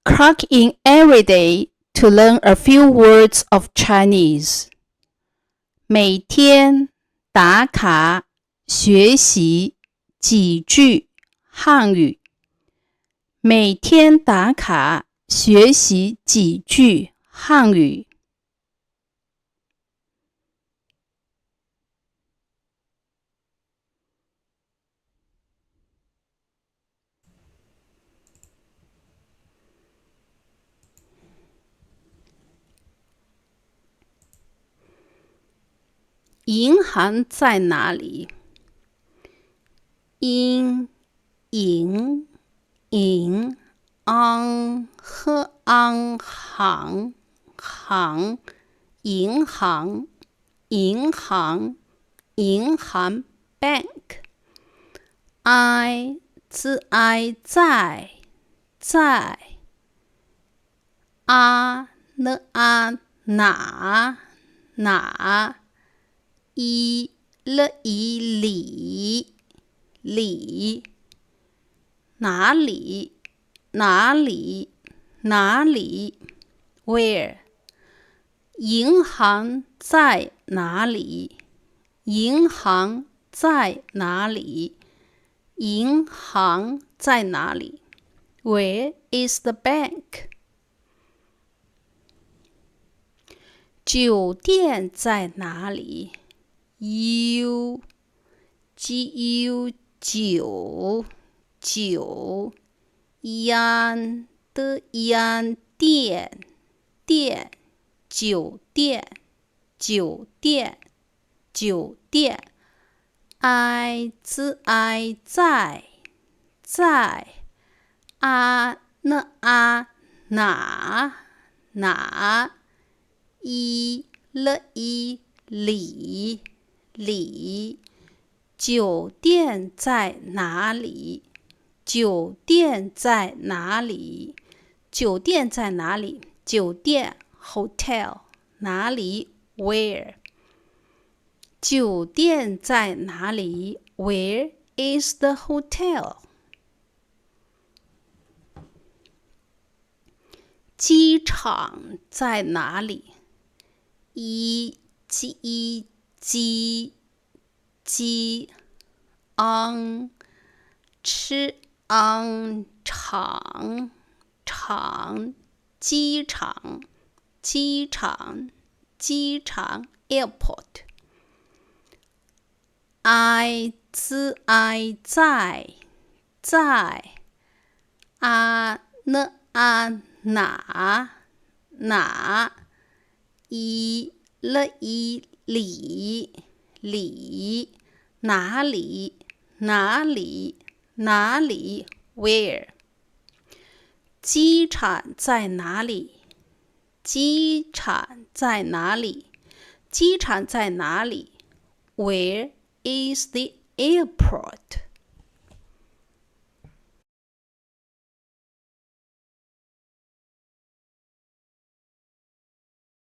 Clock in every day to learn a few words of Chinese. 每天打卡学习几句汉语。每天打卡学习几句汉语。银行在哪里？银和行银行 bank I 在哪里哪里 where 银行在哪里？银行在哪里？银行在哪里？ Where is the bank? 酒店在哪里？ 酒烟店酒店 I 在哪里酒店在哪里？酒店在哪里？酒店 hotel 哪里 where 酒店在哪里 Where is the hotel? 机场在哪里？机场 airport I 在哪里 where 机场在哪里？机场在哪里 Where is the airport?